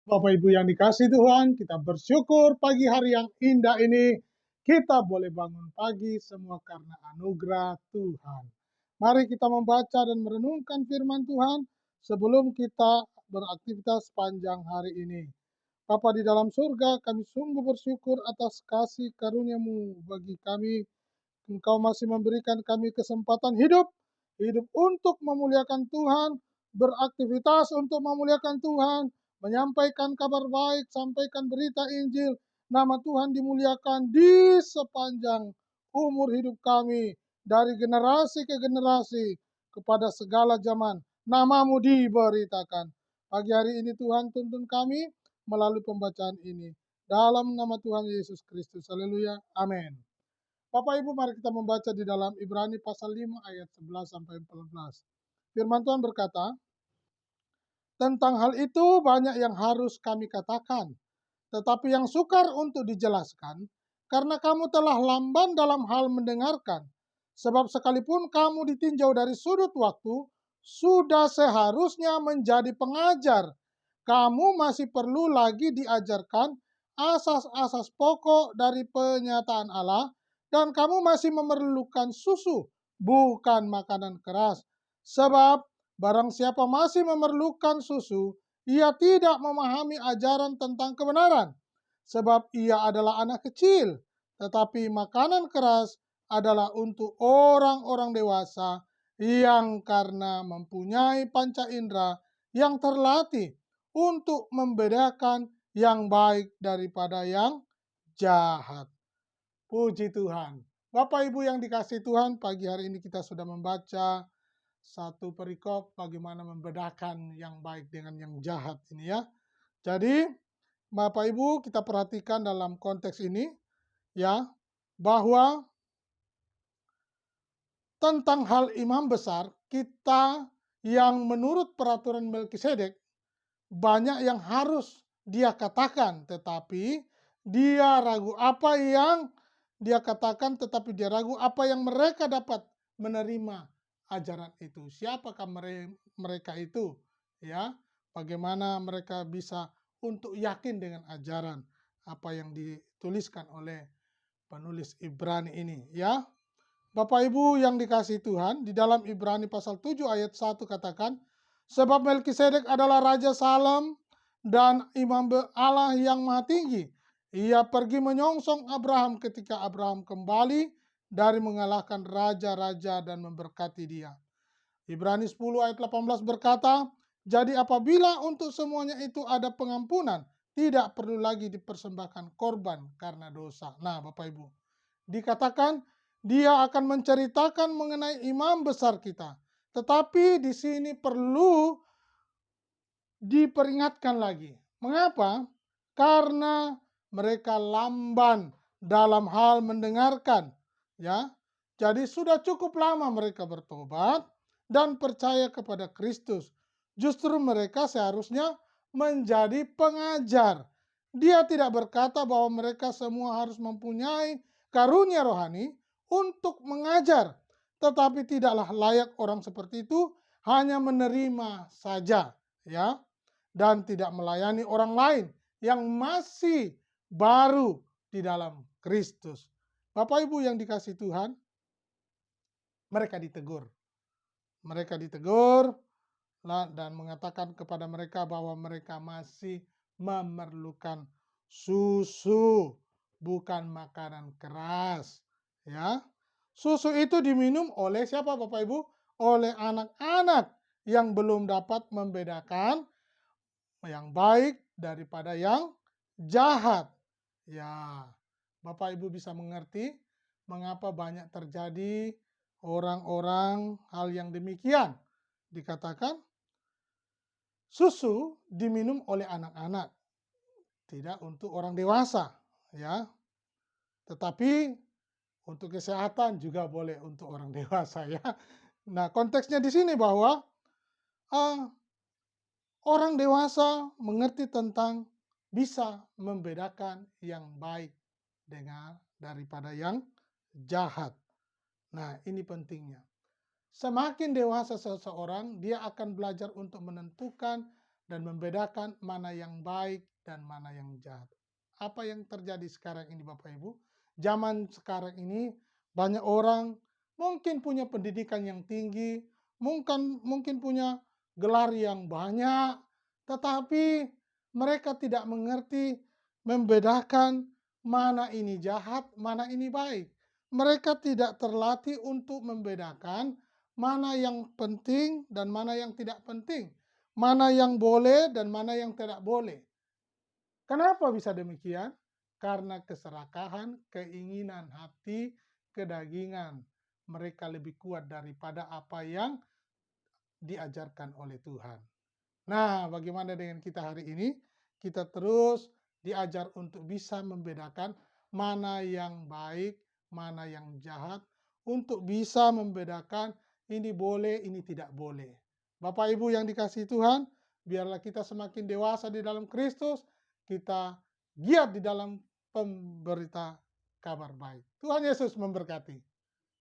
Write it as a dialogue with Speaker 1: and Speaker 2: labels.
Speaker 1: Bapak Ibu yang dikasih Tuhan, kita bersyukur pagi hari yang indah ini. Kita boleh bangun pagi semua karena anugerah Tuhan. Mari kita membaca dan merenungkan firman Tuhan sebelum kita beraktivitas sepanjang hari ini. Bapa di dalam surga, kami sungguh bersyukur atas kasih karuniamu bagi kami. Engkau masih memberikan kami kesempatan hidup, hidup untuk memuliakan Tuhan, beraktivitas untuk memuliakan Tuhan, menyampaikan kabar baik, sampaikan berita Injil. Nama Tuhan dimuliakan di sepanjang umur hidup kami, dari generasi ke generasi, kepada segala zaman. Namamu diberitakan. Pagi hari ini Tuhan tuntun kami melalui pembacaan ini. Dalam nama Tuhan Yesus Kristus. Haleluya. Amin. Bapak Ibu, mari kita membaca di dalam Ibrani pasal 5 ayat 11 sampai 14. Firman Tuhan berkata, "Tentang hal itu banyak yang harus kami katakan, tetapi yang sukar untuk dijelaskan, karena kamu telah lamban dalam hal mendengarkan. Sebab sekalipun kamu ditinjau dari sudut waktu, sudah seharusnya menjadi pengajar. Kamu masih perlu lagi diajarkan asas-asas pokok dari penyataan Allah, dan kamu masih memerlukan susu, bukan makanan keras. Sebab barang siapa masih memerlukan susu, ia tidak memahami ajaran tentang kebenaran, sebab ia adalah anak kecil. Tetapi makanan keras adalah untuk orang-orang dewasa yang karena mempunyai panca indera yang terlatih untuk membedakan yang baik daripada yang jahat." Puji Tuhan. Bapak Ibu yang dikasih Tuhan, pagi hari ini kita sudah membaca satu perikop bagaimana membedakan yang baik dengan yang jahat ini ya. Jadi Bapak Ibu kita perhatikan dalam konteks ini ya, bahwa tentang hal imam besar kita yang menurut peraturan Melkisedek banyak yang harus dia katakan, tetapi dia ragu apa yang dia katakan, tetapi dia ragu apa yang mereka dapat menerima ajaran itu. Siapakah mereka itu? Ya, bagaimana mereka bisa untuk yakin dengan ajaran apa yang dituliskan oleh penulis Ibrani ini, ya. Bapak Ibu yang dikasihi Tuhan, di dalam Ibrani pasal 7 ayat 1 katakan, "Sebab Melkisedek adalah Raja Salem dan imam Allah yang maha tinggi. Ia pergi menyongsong Abraham ketika Abraham kembali dari mengalahkan raja-raja dan memberkati dia." Ibrani 10 ayat 18 berkata, "Jadi apabila untuk semuanya itu ada pengampunan, tidak perlu lagi dipersembahkan korban karena dosa." Nah, Bapak Ibu, dikatakan dia akan menceritakan mengenai imam besar kita. Tetapi di sini perlu diperingatkan lagi. Mengapa? Karena mereka lamban dalam hal mendengarkan, ya. Jadi sudah cukup lama mereka bertobat dan percaya kepada Kristus. Justru mereka seharusnya menjadi pengajar. Dia tidak berkata bahwa mereka semua harus mempunyai karunia rohani untuk mengajar, tetapi tidaklah layak orang seperti itu hanya menerima saja, ya, dan tidak melayani orang lain yang masih baru di dalam Kristus. Bapak Ibu yang dikasih Tuhan, mereka ditegur. Mereka ditegur dan mengatakan kepada mereka bahwa mereka masih memerlukan susu, bukan makanan keras, ya. Susu itu diminum oleh siapa Bapak Ibu? Oleh anak-anak yang belum dapat membedakan yang baik daripada yang jahat. Ya, Bapak Ibu bisa mengerti mengapa banyak terjadi orang-orang hal yang demikian. Dikatakan susu diminum oleh anak-anak, tidak untuk orang dewasa, ya. Tetapi untuk kesehatan juga boleh untuk orang dewasa, ya. Nah, konteksnya di sini bahwa orang dewasa mengerti tentang bisa membedakan yang baik daripada yang jahat. Nah, ini pentingnya. Semakin dewasa seseorang, dia akan belajar untuk menentukan dan membedakan mana yang baik dan mana yang jahat. Apa yang terjadi sekarang ini Bapak Ibu? Zaman sekarang ini banyak orang mungkin punya pendidikan yang tinggi, mungkin punya gelar yang banyak, tetapi mereka tidak mengerti membedakan mana ini jahat, mana ini baik. Mereka tidak terlatih untuk membedakan mana yang penting dan mana yang tidak penting, mana yang boleh dan mana yang tidak boleh. Kenapa bisa demikian? Karena keserakahan, keinginan hati, kedagingan. Mereka lebih kuat daripada apa yang diajarkan oleh Tuhan. Nah, bagaimana dengan kita hari ini? Kita terus diajar untuk bisa membedakan mana yang baik, mana yang jahat, untuk bisa membedakan ini boleh, ini tidak boleh. Bapak Ibu yang dikasihi Tuhan, biarlah kita semakin dewasa di dalam Kristus, kita giat di dalam pemberita kabar baik. Tuhan Yesus memberkati.